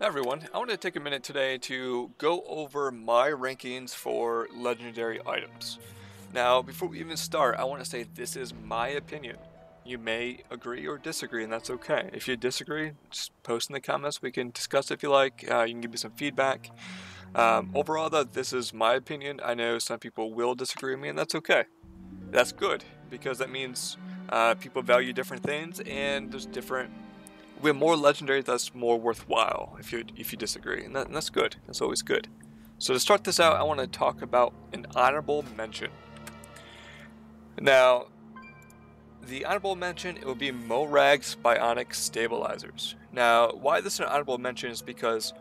Hi everyone, I want to take a minute today to go over my rankings for legendary items. Now, before we even start, I want to say this is my opinion. You may agree or disagree, and that's okay. If you disagree, just post in the comments. We can discuss if you like. You can give me some feedback. Overall, though, this is my opinion. I know some people will disagree with me, and that's okay. That's good, because that means people value different things, and there's different. We have more legendary that's more worthwhile if you disagree, and that's good. That's always good. So to start this out, I want to talk about an honorable mention. Now, the honorable mention, it will be Morag's bionic stabilizers. Now, why this is an honorable mention is because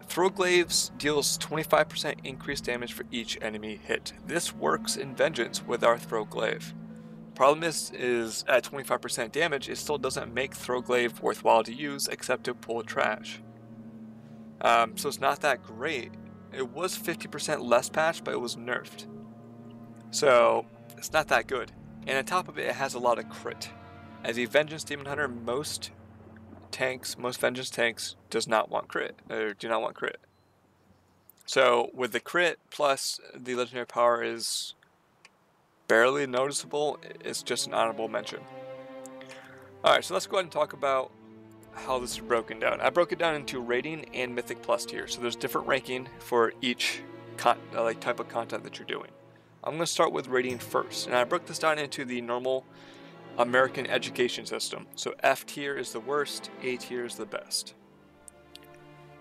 Throwglaives deals 25% increased damage for each enemy hit. This works in Vengeance with our Throwglaive. Problem is at 25% damage, it still doesn't make Throwglaive worthwhile to use except to pull trash. So it's not that great. It was 50% less patched, but it was nerfed. So it's not that good. And on top of it, it has a lot of crit. As a Vengeance Demon Hunter, most Vengeance tanks does not want crit, or do not want crit. So with the crit plus the legendary power is barely noticeable, it's just an honorable mention. Alright, so let's go ahead and talk about how this is broken down. I broke it down into rating and Mythic Plus tier, so there's different ranking for each type of content that you're doing. I'm going to start with rating first, and I broke this down into the normal American education system. So F tier is the worst, A tier is the best.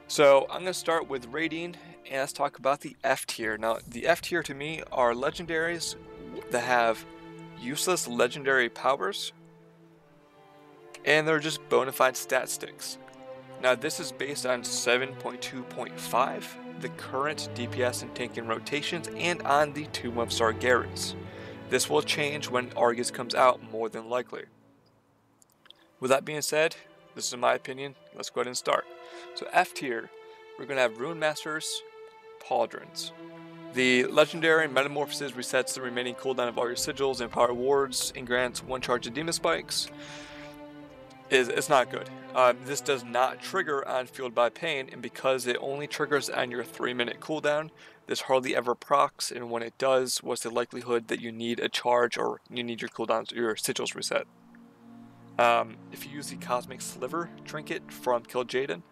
So I'm going to start with rating, and let's talk about the F tier. Now, the F tier to me are legendaries that have useless legendary powers, and they're just bona fide stat sticks. Now, this is based on 7.2.5, the current DPS and tanking rotations, and on the Tomb of Sargeras. This will change when Argus comes out, more than likely. With that being said, this is my opinion. Let's go ahead and start. So F tier, we're going to have Runemasters, Pauldrons. The legendary Metamorphosis resets the remaining cooldown of all your sigils and power wards and grants one charge of demon spikes. It's not good. This does not trigger on Fueled by Pain, and because it only triggers on your 3-minute cooldown, this hardly ever procs, and when it does, what's the likelihood that you need a charge or you need your cooldowns, your sigils reset? If you use the Cosmic Sliver trinket from Kiljaedan,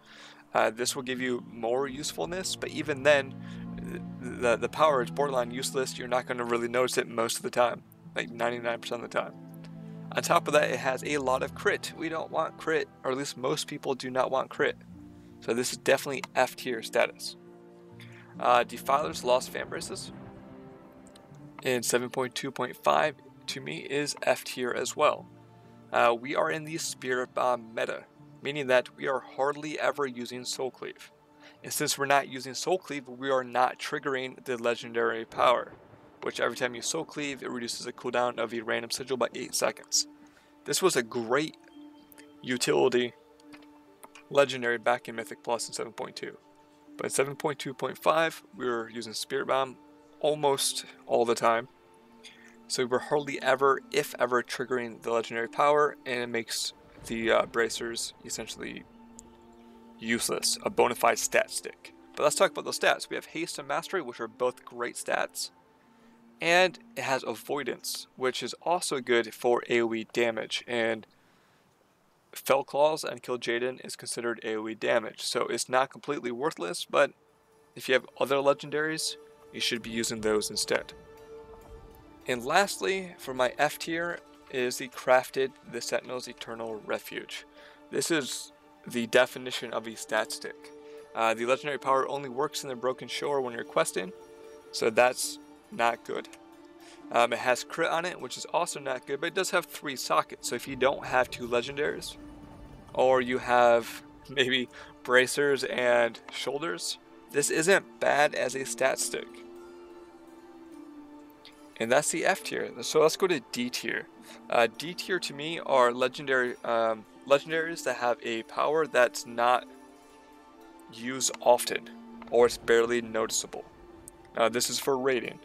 this will give you more usefulness, but even then, the power is borderline useless. You're not going to really notice it most of the time, like 99% of the time. On top of that, it has a lot of crit. We don't want crit, or at least most people do not want crit. So this is definitely F tier status. Defilers Lost Fan Braces in 7.2.5 to me is F tier as well. We are in the Spirit Bomb meta, meaning that we are hardly ever using Soul Cleave. And since we're not using Soul Cleave, we are not triggering the legendary power, which every time you Soul Cleave, it reduces the cooldown of a random sigil by 8 seconds. This was a great utility legendary back in Mythic Plus in 7.2. But in 7.2.5, we were using Spirit Bomb almost all the time. So we're hardly ever, if ever, triggering the legendary power, and it makes the bracers essentially useless, a bona fide stat stick. But let's talk about those stats. We have Haste and Mastery, which are both great stats. And it has Avoidance, which is also good for AoE damage. And Fell Claws and Kiljaedan is considered AoE damage. So it's not completely worthless, but if you have other legendaries, you should be using those instead. And lastly, for my F tier, is the Sentinel's Eternal Refuge. This is the definition of a stat stick. The legendary power only works in the Broken Shore when you're questing, so that's not good. It has crit on it, which is also not good, but it does have 3 sockets, so if you don't have 2 legendaries, or you have maybe bracers and shoulders, this isn't bad as a stat stick. And that's the F tier. So let's go to D tier. D tier to me are legendaries that have a power that's not used often, or it's barely noticeable. This is for rating.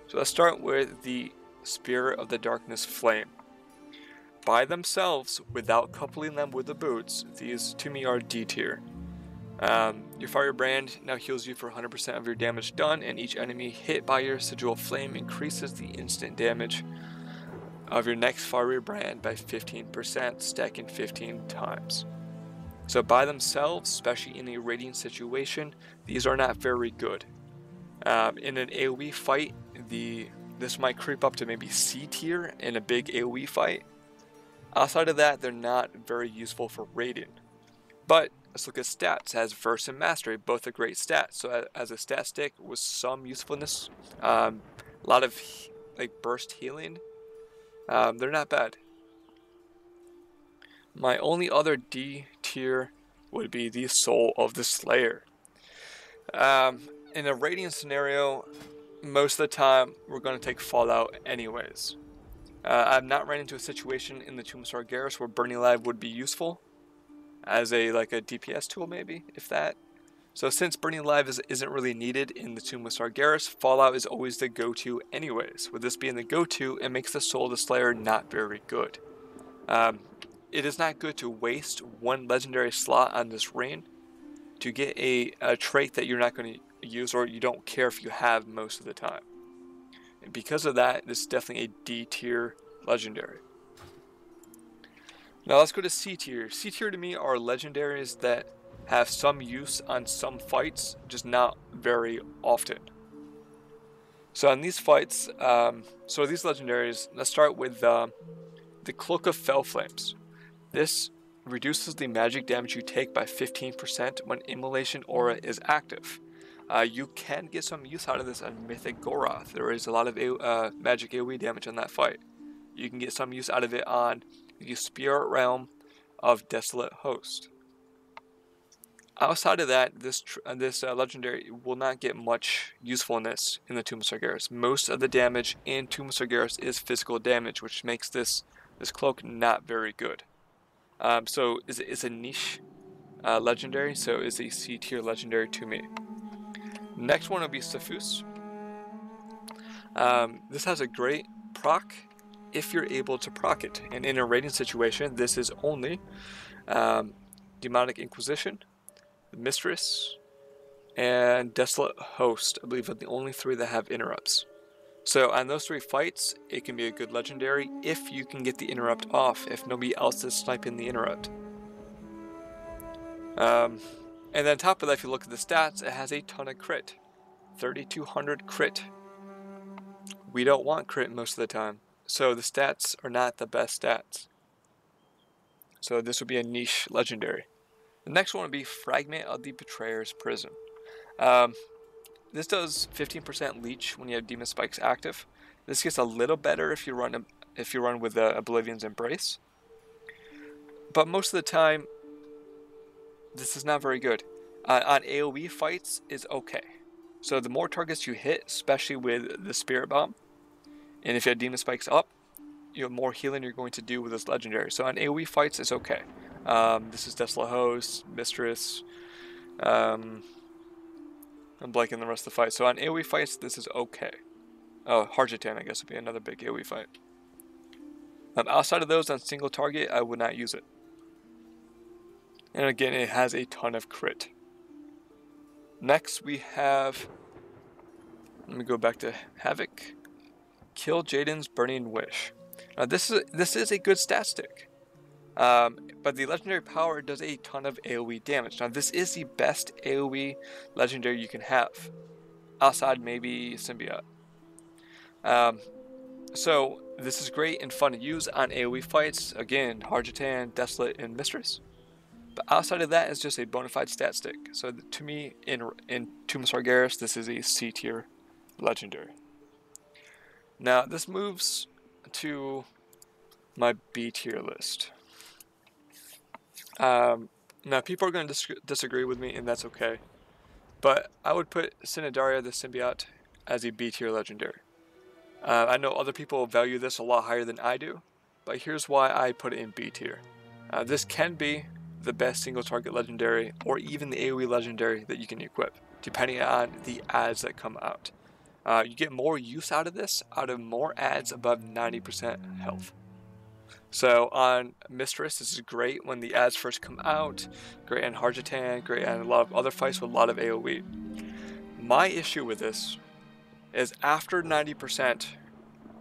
So let's start with the Spirit of the Darkness Flame. By themselves, without coupling them with the boots, these to me are D tier. Your Firebrand now heals you for 100% of your damage done, and each enemy hit by your Sigil Flame increases the instant damage of your next Firebrand by 15%, stacking 15 times. So by themselves, especially in a raiding situation, these are not very good. In an AoE fight, this might creep up to maybe C tier in a big AoE fight. Outside of that, they're not very useful for raiding. But let's look at stats. It has Verse and Mastery, both are great stats. So as a stat stick with some usefulness, a lot of like burst healing, they're not bad. My only other D tier would be the Soul of the Slayer. In a raiding scenario, most of the time we're going to take Fallout anyways. I've not ran into a situation in the Tomb of Sargeras where Burning Alive would be useful as a DPS tool, maybe, if that. So since Burning Alive isn't really needed in the Tomb of Sargeras, Fallout is always the go-to anyways. With this being the go-to, it makes the Soul of the Slayer not very good. It is not good to waste one legendary slot on this reign to get a trait that you're not going to use or you don't care if you have most of the time. And because of that, this is definitely a D tier legendary. Now let's go to C tier. C tier to me are legendaries that have some use on some fights, just not very often. So on these fights, so these legendaries, let's start with the Cloak of Fell Flames. This reduces the magic damage you take by 15% when Immolation Aura is active. You can get some use out of this on Mythic Goroth. There is a lot of magic AoE damage on that fight. You can get some use out of it on the Spirit Realm of Desolate Host. Outside of that, this legendary will not get much usefulness in the Tomb of Sargeras. Most of the damage in Tomb of Sargeras is physical damage, which makes this cloak not very good. So it's a niche legendary, so it's a C tier legendary to me. Next one will be Sephuz. This has a great proc if you're able to proc it, and in a raiding situation, this is only Demonic Inquisition, Mistress, and Desolate Host. I believe are the only three that have interrupts. So on those three fights, it can be a good legendary if you can get the interrupt off, if nobody else is sniping the interrupt. And then on top of that, if you look at the stats, it has a ton of crit. 3200 crit. We don't want crit most of the time, so the stats are not the best stats. So this would be a niche legendary. The next one would be Fragment of the Betrayer's Prison. This does 15% leech when you have Demon Spikes active. This gets a little better if you run with Oblivion's Embrace. But most of the time, this is not very good. On AoE fights, is okay. So the more targets you hit, especially with the Spirit Bomb, and if you have Demon Spikes up, you have more healing you're going to do with this legendary. So on AoE fights, it's okay. This is Desolate Host, Mistress. I'm blanking the rest of the fight. So on AoE fights, this is okay. Oh, Harjatan, I guess, would be another big AoE fight. Outside of those, on single target, I would not use it. And again, it has a ton of crit. Next, we have... Let me go back to Havoc. Kiljaedan's Burning Wish. Now, this is a good stat stick. But the legendary power does a ton of AoE damage. Now this is the best AoE legendary you can have, outside maybe Symbiote. So this is great and fun to use on AoE fights. Again, Harjatan, Desolate, and Mistress. But outside of that, it's just a bona fide stat stick. So to me, in Tomb of Sargeras, this is a C tier legendary. Now this moves to my B tier list. Now people are going to disagree with me, and that's okay. But I would put Cinidaria the Symbiote as a B tier legendary. I know other people value this a lot higher than I do, but here's why I put it in B tier. This can be the best single target legendary, or even the AoE legendary that you can equip, depending on the adds that come out. You get more use out of this, out of more adds above 90% health. So on Mistress, this is great when the ads first come out, great on Harjatan, great on a lot of other fights with a lot of AoE. My issue with this is after 90%,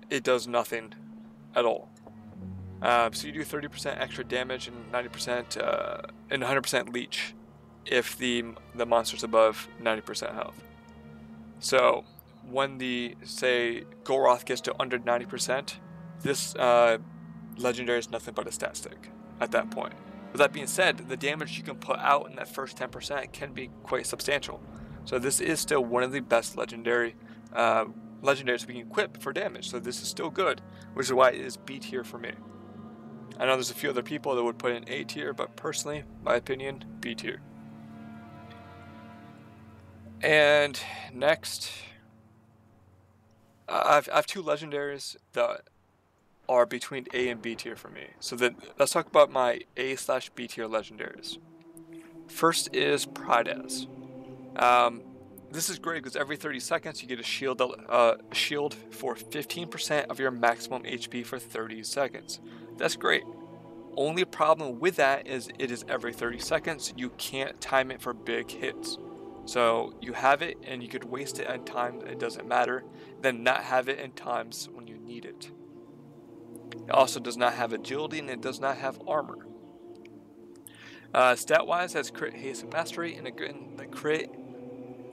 it does nothing at all. So you do 30% extra damage and 90% and 100% leech if the monster's above 90% health. So when the, say, Goroth gets to under 90%, this legendary is nothing but a stat stick at that point. With that being said, the damage you can put out in that first 10% can be quite substantial. So this is still one of the best legendaries we can equip for damage. So this is still good, which is why it is B tier for me. I know there's a few other people that would put in A tier, but personally, my opinion, B tier. And next, I have two legendaries that are between A and B tier for me. So let's talk about my A/B tier legendaries. First is Prydaz. This is great because every 30 seconds you get a shield for 15% of your maximum HP for 30 seconds. That's great. Only problem with that is it is every 30 seconds. You can't time it for big hits. So you have it and you could waste it at times it doesn't matter, then not have it in times when you need it. It also does not have agility and it does not have armor. Stat wise, has crit, haste, and mastery, and the crit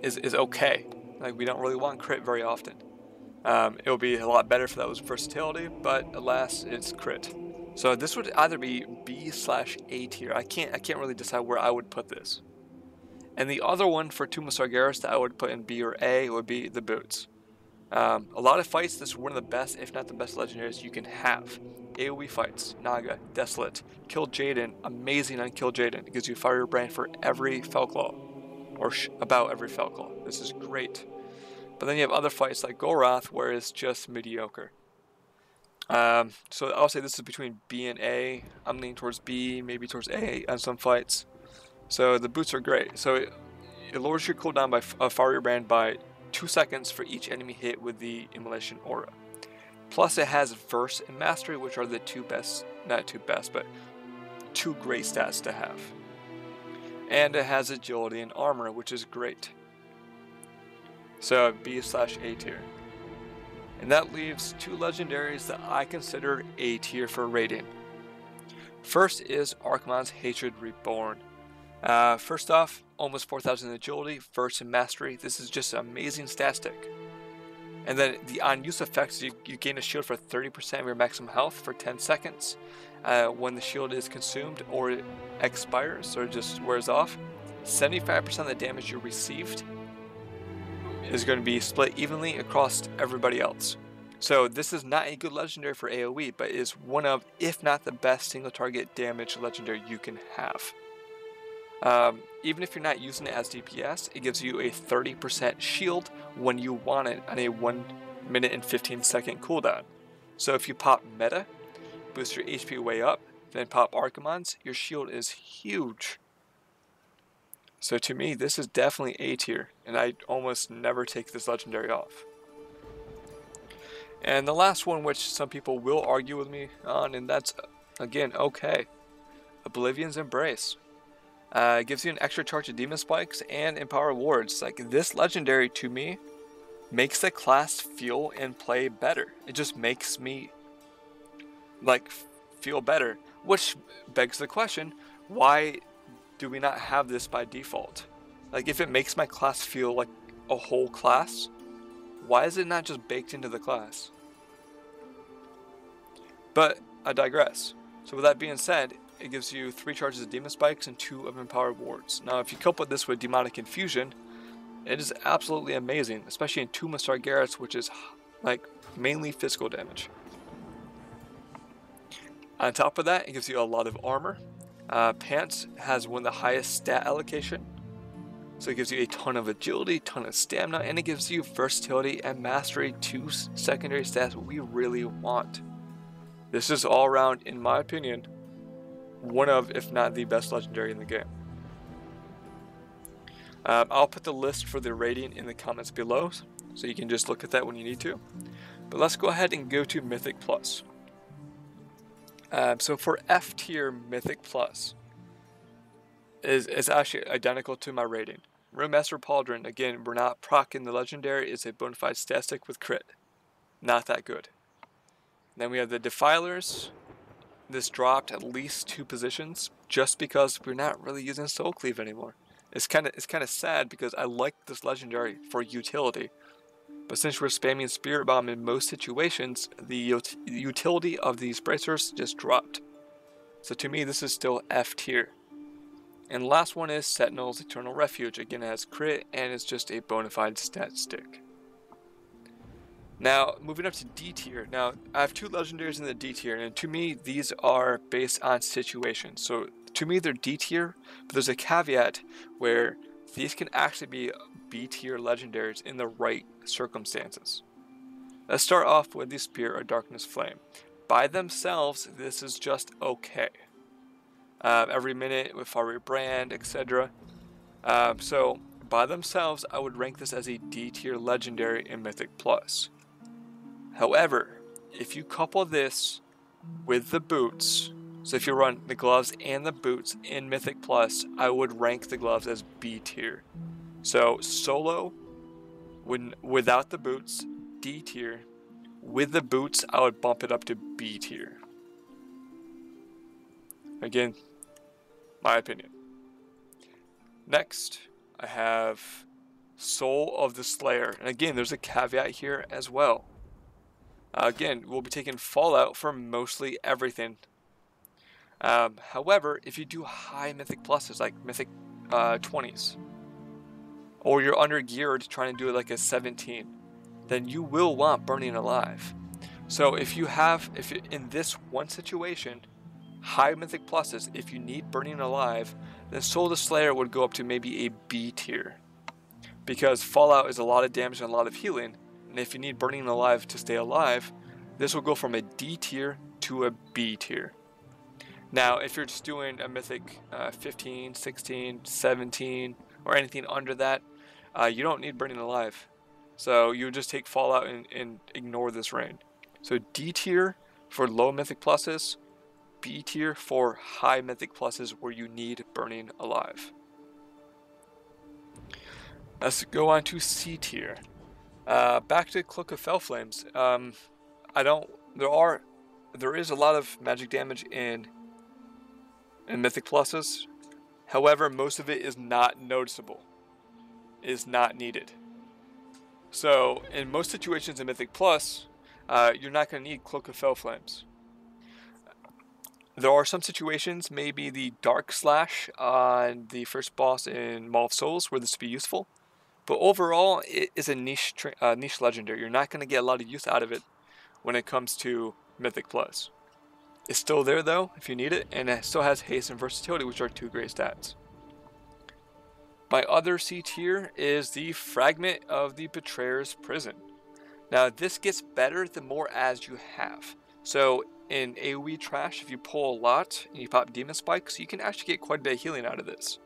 is okay. Like, we don't really want crit very often. It would be a lot better if that was versatility, but alas, it's crit. So this would either be B/A tier. I can't really decide where I would put this. And the other one for Tomb of Sargeras that I would put in B or A would be the boots. A lot of fights, this is one of the best, if not the best legendaries you can have. AoE fights, Naga, Desolate, Kiljaedan, amazing on Kiljaedan. It gives you Fire Brand for every Felclaw, or about every Felclaw. This is great. But then you have other fights like Goroth where it's just mediocre. So I'll say this is between B and A. I'm leaning towards B, maybe towards A on some fights. So the boots are great. So it lowers your cooldown by Fire Brand by 2 seconds for each enemy hit with the Immolation Aura. Plus it has Verse and Mastery, which are the two best, not two best, but two great stats to have. And it has Agility and Armor, which is great. So B/A tier. And that leaves two legendaries that I consider A tier for rating. First is Archimonde's Hatred Reborn. First off, almost 4,000 agility, Verse and Mastery. This is just an amazing stat stick. And then the on-use effects, you gain a shield for 30% of your maximum health for 10 seconds. When the shield is consumed or it expires or just wears off, 75% of the damage you received is going to be split evenly across everybody else. So this is not a good legendary for AoE, but is one of, if not the best single target damage legendary you can have. Even if you're not using it as DPS, it gives you a 30% shield when you want it on a 1 minute and 15 second cooldown. So if you pop meta, boost your HP way up, then pop Archimonde's, your shield is huge. So to me, this is definitely A tier, and I almost never take this legendary off. And the last one, which some people will argue with me on, and that's, again, okay. Oblivion's Embrace. It gives you an extra charge of Demon Spikes and Empower Wards. Like, this legendary, to me, makes the class feel and play better. It just makes me, like, feel better. Which begs the question, why do we not have this by default? Like, if it makes my class feel like a whole class, why is it not just baked into the class? But I digress. So with that being said, it gives you 3 charges of Demon Spikes and 2 of Empowered Wards. Now if you couple this with Demonic Infusion, it is absolutely amazing, especially in Tomb of Sargeras, which is like mainly physical damage. On top of that, it gives you a lot of armor. Pants has one of the highest stat allocation, so it gives you a ton of agility, ton of stamina, and it gives you versatility and mastery, 2 secondary stats we really want. This is all around, in my opinion, one of, if not the best legendary in the game. I'll put the list for the rating in the comments below, so you can just look at that when you need to. But let's go ahead and go to Mythic Plus. So for F tier Mythic Plus, is actually identical to my rating. Runemaster Pauldron, again, we're not proccing the legendary, is a bona fide stat stick with crit. Not that good. Then we have the Defilers. This dropped at least 2 positions just because we're not really using Soul Cleave anymore. It's kind of sad because I like this legendary for utility, but since we're spamming Spirit Bomb in most situations, the utility of these bracers just dropped. So to me, this is still F tier. And the last one is Sentinel's Eternal Refuge. Again, it has crit and it's just a bona fide stat stick. Now, moving up to D tier. Now, I have 2 legendaries in the D tier, and to me, these are based on situation. So, to me, they're D tier, but there's a caveat where these can actually be B tier legendaries in the right circumstances. Let's start off with the Spirit of Darkness Flame. By themselves, this is just okay. Every minute with Fiery Brand, etc. So, by themselves, I would rank this as a D tier legendary in Mythic Plus. However, if you couple this with the boots, so if you run the gloves and the boots in Mythic Plus, I would rank the gloves as B tier. So solo, without the boots, D tier. With the boots, I would bump it up to B tier. Again, my opinion. Next, I have Soul of the Slayer. And again, there's a caveat here as well. Again, we'll be taking Fallout for mostly everything. However, if you do high Mythic Pluses, like Mythic 20s, or you're under geared trying to do it like a 17, then you will want Burning Alive. So if in this one situation, high Mythic Pluses, if you need Burning Alive, then Soul of the Slayer would go up to maybe a B tier. Because Fallout is a lot of damage and a lot of healing, and if you need Burning Alive to stay alive, this will go from a D tier to a B tier. Now, if you're just doing a Mythic 15, 16, 17, or anything under that, you don't need Burning Alive. So you just take Fallout and ignore this rain. So D tier for low Mythic Pluses, B tier for high Mythic Pluses where you need Burning Alive. Let's go on to C tier. Back to Cloak of Fell Flames. There is a lot of magic damage in Mythic Pluses. However, most of it is not noticeable. It is not needed. So, in most situations in Mythic Plus, you're not going to need Cloak of Fell Flames. There are some situations, maybe the Dark Slash on the first boss in Maw of Souls, where this would be useful. But overall, it is a niche legendary. You're not going to get a lot of use out of it when it comes to Mythic Plus. It's still there though, if you need it, and it still has haste and versatility, which are 2 great stats. My other C tier is the Fragment of the Betrayer's Prison. Now, this gets better the more as you have. So, in AoE trash, if you pull a lot and you pop Demon Spikes, you can actually get quite a bit of healing out of this.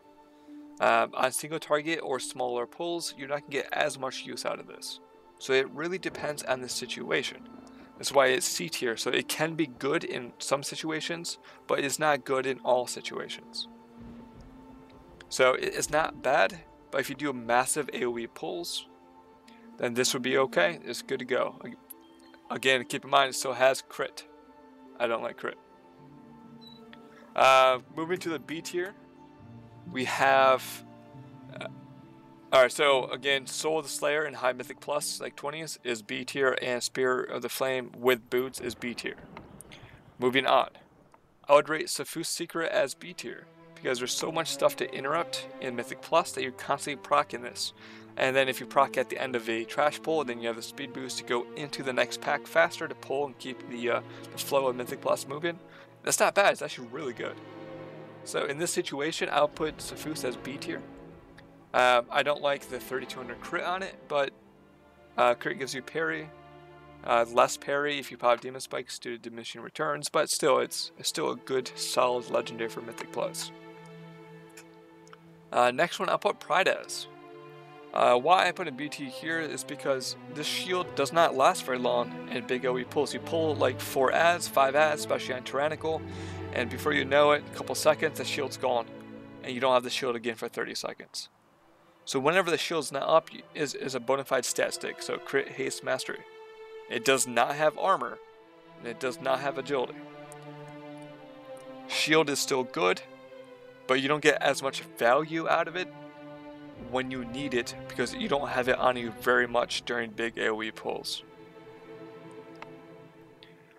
On single target or smaller pulls, you're not going to get as much use out of this. So it really depends on the situation. That's why it's C tier. So it can be good in some situations, but it's not good in all situations. So it's not bad, but if you do massive AoE pulls, then this would be okay. It's good to go. Again, keep in mind it still has crit. I don't like crit. Moving to the B tier, we have... Alright, so again, Soul of the Slayer in high Mythic Plus, like 20s, is B tier, and Spirit of the Flame with boots is B tier. Moving on. I would rate Sephuz Secret as B tier, because there's so much stuff to interrupt in Mythic Plus that you're constantly proccing this. And then if you proc at the end of a trash pull, then you have the speed boost to go into the next pack faster to pull and keep the flow of Mythic Plus moving. That's not bad, it's actually really good. So in this situation, I'll put Sephuz as B tier. I don't like the 3200 crit on it, but crit gives you parry. Less parry if you pop Demon Spikes due to diminishing returns, but still, it's still a good, solid legendary for Mythic Plus. Next one, I'll put Prydaz. Why I put a BT here is because this shield does not last very long in big AoE pulls. You pull like 4 ads, 5 ads, especially on Tyrannical, and before you know it, a couple seconds, the shield's gone, and you don't have the shield again for 30 seconds. So whenever the shield's not up, is a bona fide stat stick, so crit, haste, mastery. It does not have armor, and it does not have agility. Shield is still good, but you don't get as much value out of it when you need it because you don't have it on you very much during big AoE pulls.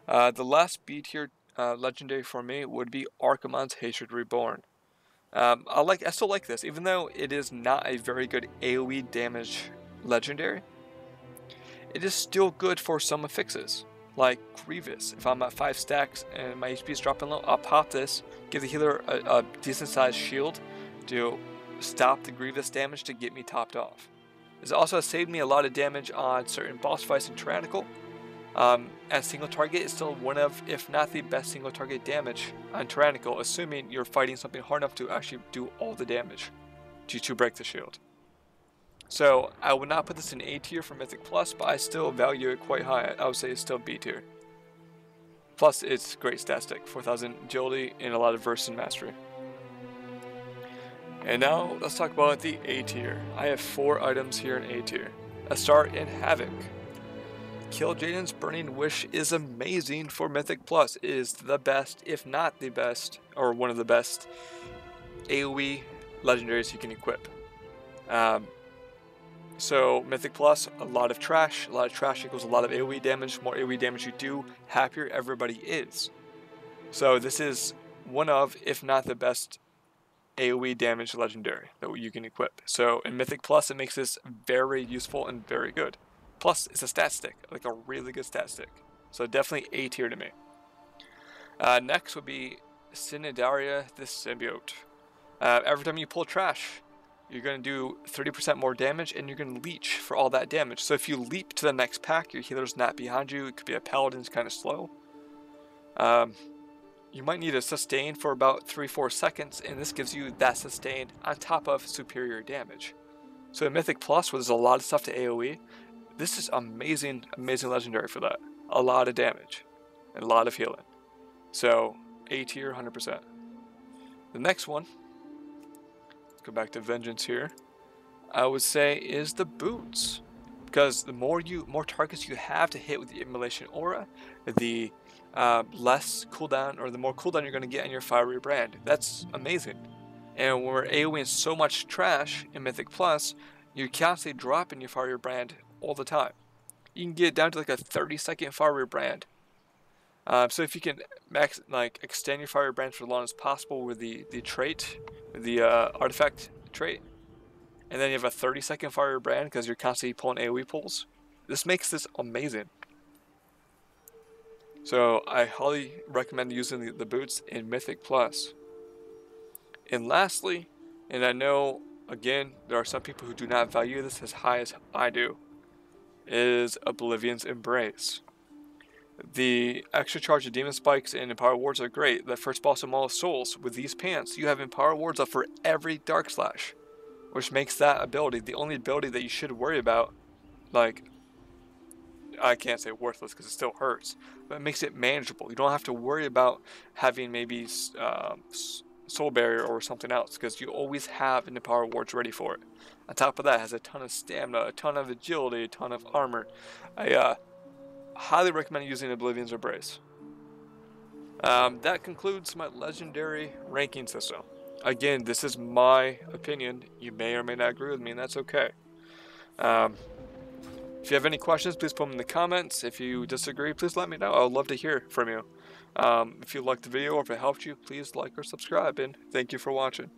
The last B tier legendary for me would be Archimonde's Hatred Reborn. I still like this, even though it is not a very good AoE damage legendary. It is still good for some affixes, like Grievous. If I'm at 5 stacks and my HP is dropping low, I'll pop this, give the healer a decent sized shield to stop the Grievous damage to get me topped off. This also has saved me a lot of damage on certain boss fights in Tyrannical. As single target is still one of, if not the best single target damage on Tyrannical, assuming you're fighting something hard enough to actually do all the damage to break the shield. So I would not put this in A tier for Mythic Plus, but I still value it quite high. I would say it's still B tier. Plus it's great stat stick, 4000 agility and a lot of verse and mastery. And now let's talk about the A tier. I have 4 items here in A tier. Let's start in Havoc. Kiljaedan's Burning Wish is amazing for Mythic Plus. It is the best, if not the best, or one of the best AoE legendaries you can equip. So Mythic Plus, a lot of trash equals a lot of AoE damage. More AoE damage you do, happier everybody is. So this is one of, if not the best AoE damage legendary that you can equip. So in Mythic Plus it makes this very useful and very good. Plus it's a stat stick, like a really good stat stick. So definitely A tier to me. Next would be Cinidaria the Symbiote. Every time you pull trash, you're going to do 30% more damage and you're going to leech for all that damage. So if you leap to the next pack, your healer's not behind you, it could be a paladin, it's kind of slow. You might need a sustain for about 3-4 seconds, and this gives you that sustain on top of superior damage. So in Mythic Plus, where there's a lot of stuff to AoE, this is amazing legendary for that. A lot of damage and a lot of healing. So A tier, 100%. The next one, let's go back to Vengeance here, I would say is the boots. Because the more targets you have to hit with the Immolation Aura, the less cooldown, or the more cooldown you're going to get on your Fiery Brand. That's amazing. And when we're AoEing so much trash in Mythic Plus, you're constantly dropping your Fiery Brand all the time. You can get it down to like a 30-second Fiery Brand. So if you can extend your Fiery Brand for as long as possible with the trait, the artifact trait, and then you have a 30-second Fiery Brand because you're constantly pulling AoE pulls, this makes this amazing. So I highly recommend using the boots in Mythic Plus. And lastly, and I know again there are some people who do not value this as high as I do, is Oblivion's Embrace. The extra charge of Demon Spikes and Empower Wards are great. The first boss of Maul of Souls, with these pants, you have Empower Wards up for every Dark Slash, which makes that ability the only ability that you should worry about. Like, I can't say worthless because it still hurts, but it makes it manageable. You don't have to worry about having maybe Soul Barrier or something else because you always have an Empower Wards ready for it. On top of that, it has a ton of stamina, a ton of agility, a ton of armor. I highly recommend using Oblivion's Embrace. That concludes my legendary ranking system. Again, this is my opinion. You may or may not agree with me, and that's okay. If you have any questions, please put them in the comments. If you disagree, please let me know. I would love to hear from you. If you liked the video or if it helped you, please like or subscribe, and thank you for watching.